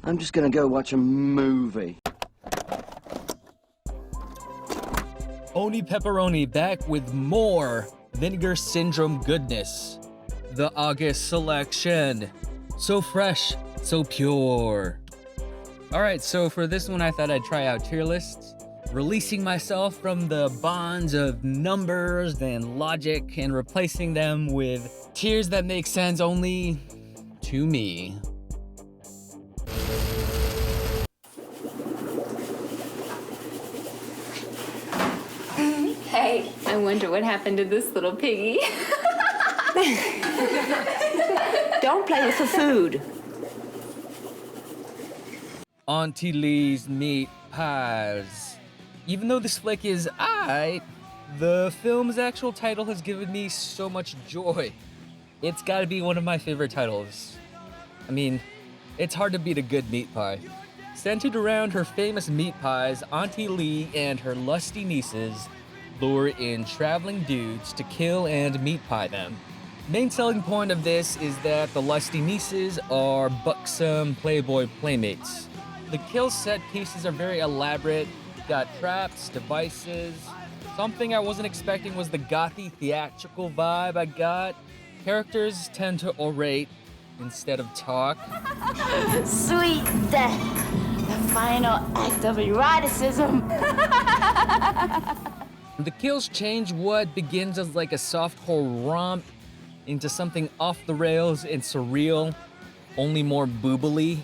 I'm just gonna go watch a movie. Oni Pepperoni back with more Vinegar Syndrome goodness. The August selection. So fresh, so pure. Alright, so for this one I thought I'd try out tier lists. Releasing myself from the bonds of numbers and logic and replacing them with tiers that make sense only to me. Hey, I wonder what happened to this little piggy. Don't play with the food. Auntie Lee's Meat Pies. Even though this flick is aight, the film's actual title has given me so much joy. It's gotta be one of my favorite titles. I mean, it's hard to beat a good meat pie. Centered around her famous meat pies, Auntie Lee and her lusty nieces lure in traveling dudes to kill and meat pie them. Main selling point of this is that the lusty nieces are buxom playboy playmates. The kill set pieces are very elaborate, got traps, devices. Something I wasn't expecting was the gothy theatrical vibe I got. Characters tend to orate instead of talk. Sweet death, the final act of eroticism. The kills change what begins as like a softcore romp into something off the rails and surreal, only more boobily.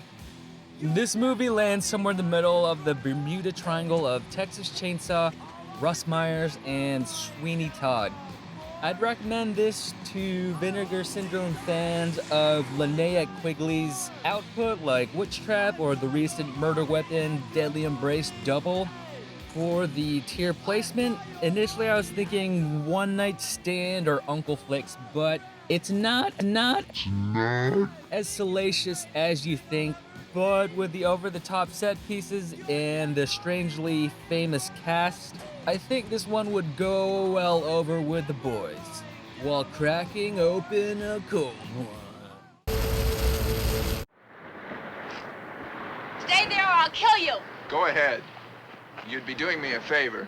This movie lands somewhere in the middle of the Bermuda Triangle of Texas Chainsaw, Russ Myers, and Sweeney Todd. I'd recommend this to Vinegar Syndrome fans of Linnea Quigley's output like Witch Trap or the recent Murder Weapon Deadly Embrace Double. For the tier placement, initially I was thinking One Night Stand or Uncle Flicks, but it's not as salacious as you think. But with the over-the-top set pieces and the strangely famous cast, I think this one would go well over with the boys, while cracking open a cold one. Stay there or I'll kill you! Go ahead. You'd be doing me a favor.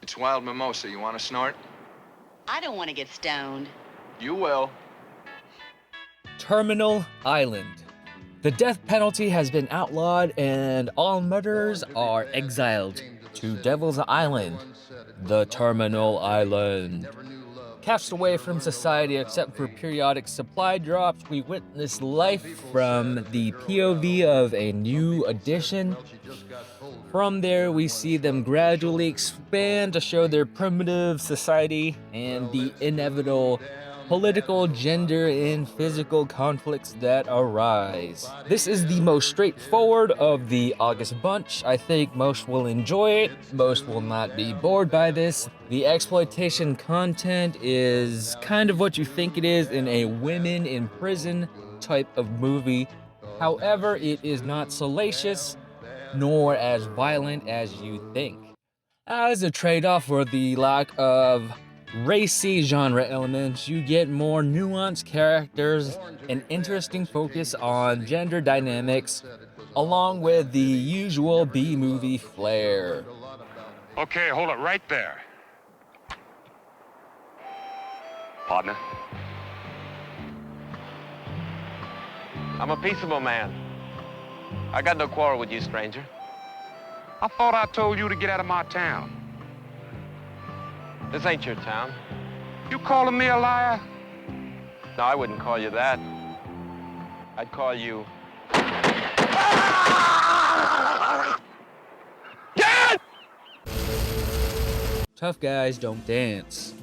It's wild mimosa. You want to snort? I don't want to get stoned. You will. Terminal Island. The death penalty has been outlawed and all murderers are exiled to Devil's Island, the Terminal Island. Cast away from society except for periodic supply drops, we witness life from the POV of a new addition. From there, we see them gradually expand to show their primitive society and the inevitable political, gender, and physical conflicts that arise. This is the most straightforward of the August bunch. I think most will enjoy it, most will not be bored by this. The exploitation content is kind of what you think it is in a women in prison type of movie. However, it is not salacious, nor as violent as you think. As a trade-off for the lack of racy genre elements, you get more nuanced characters, an interesting focus on gender dynamics, along with the usual B-movie flair. Okay, hold it right there. Partner. I'm a peaceable man. I got no quarrel with you, stranger. I thought I told you to get out of my town. This ain't your town. You calling me a liar? No, I wouldn't call you that. I'd call you... Dad! Tough guys don't dance.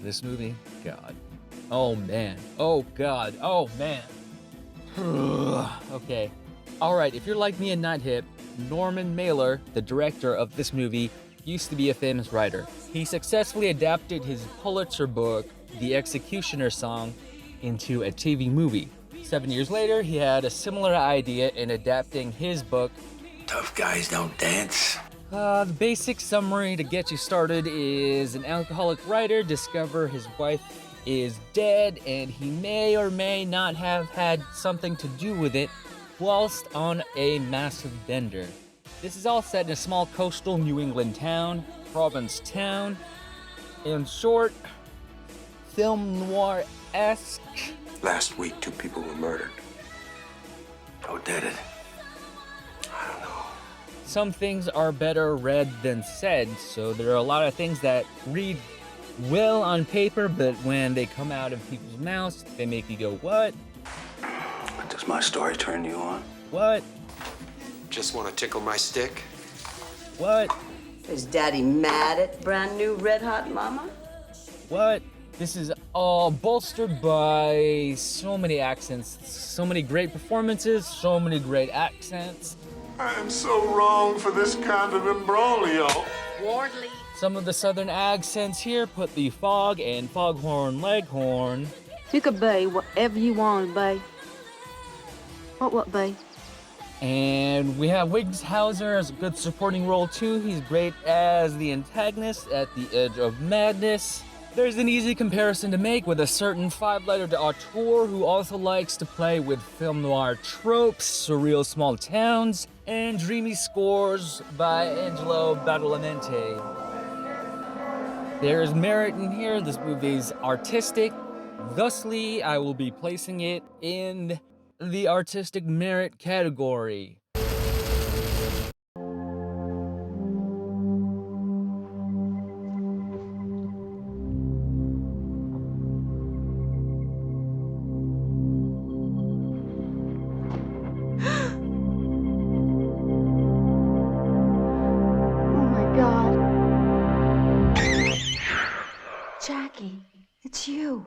This movie, God. Oh man. Oh God. Oh man. Okay. Alright, if you're like me and not hip, Norman Mailer, the director of this movie, used to be a famous writer. He successfully adapted his Pulitzer book, The Executioner Song, into a TV movie. 7 years later, he had a similar idea in adapting his book, Tough Guys Don't Dance. The basic summary to get you started is an alcoholic writer discovers his wife is dead and he may or may not have had something to do with it whilst on a massive bender. This is all set in a small coastal New England town, Provincetown. In short, film noir-esque. Last week, 2 people were murdered. Who did it? I don't know. Some things are better read than said, so there are a lot of things that read well on paper, but when they come out of people's mouths, they make you go, what? Does my story turn you on? What? Just want to tickle my stick? What? Is Daddy mad at brand new Red Hot Mama? What? This is all bolstered by so many accents, so many great performances, so many great accents. I am so wrong for this kind of imbroglio. Wardley. Some of the southern accents here put the fog and foghorn leghorn. You could be whatever you want to be. What be? And we have Wigshauser as a good supporting role too. He's great as the antagonist at the edge of madness. There's an easy comparison to make with a certain 5-letter auteur who also likes to play with film noir tropes, surreal small towns, and dreamy scores by Angelo Badalamenti. There's merit in here. This movie's artistic. Thusly, I will be placing it in the artistic merit category. Jackie, it's you.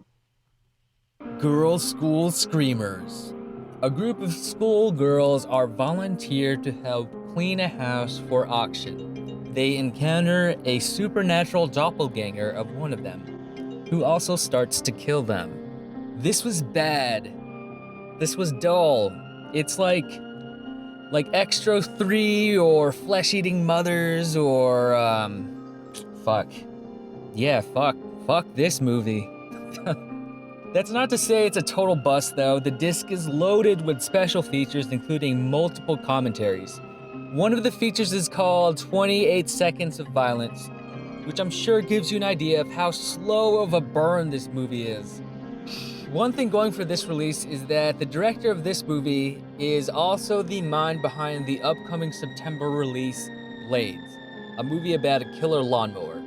Girl School Screamers. A group of schoolgirls are volunteered to help clean a house for auction. They encounter a supernatural doppelganger of one of them, who also starts to kill them. This was bad. This was dull. It's like Extra 3 or Flesh-Eating Mothers or, fuck. Yeah, fuck this movie. That's not to say it's a total bust though. The disc is loaded with special features including multiple commentaries. One of the features is called 28 Seconds of Violence, which I'm sure gives you an idea of how slow of a burn this movie is. One thing going for this release is that the director of this movie is also the mind behind the upcoming September release, Blades, a movie about a killer lawnmower.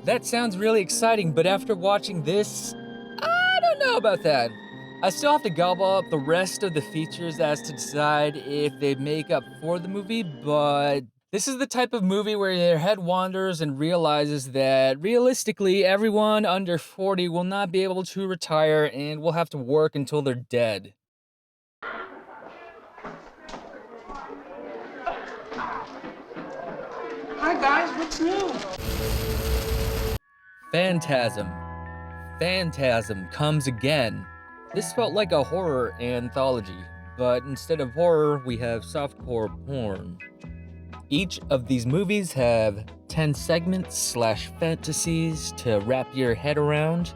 That sounds really exciting, but after watching this, I don't know about that. I still have to gobble up the rest of the features as to decide if they make up for the movie, but this is the type of movie where your head wanders and realizes that realistically, everyone under 40 will not be able to retire and will have to work until they're dead. Hi guys, what's new? Fantasm. Fantasm comes again. This felt like a horror anthology, but instead of horror, we have softcore porn. Each of these movies have 10 segments / fantasies to wrap your head around.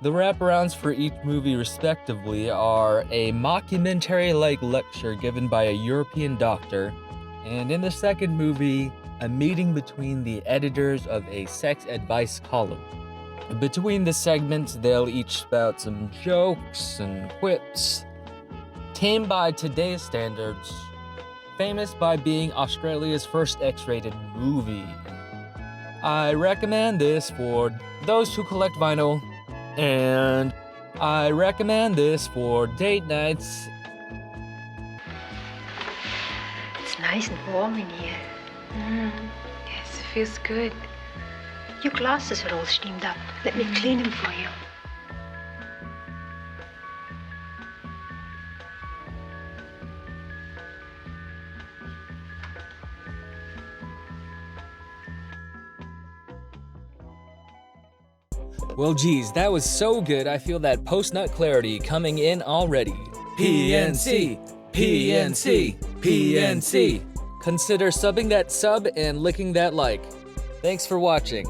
The wraparounds for each movie respectively are a mockumentary-like lecture given by a European doctor, and in the second movie, a meeting between the editors of a sex advice column. Between the segments, they'll each spout some jokes and quips. Tame by today's standards, famous by being Australia's first X-rated movie. I recommend this for those who collect vinyl, and I recommend this for date nights. It's nice and warm in here. Yes, it feels good. Your glasses are all steamed up. Let me clean them for you. Well, geez, that was so good. I feel that post-nut clarity coming in already. PNC, PNC, PNC. consider subbing that sub and licking that like. Thanks for watching.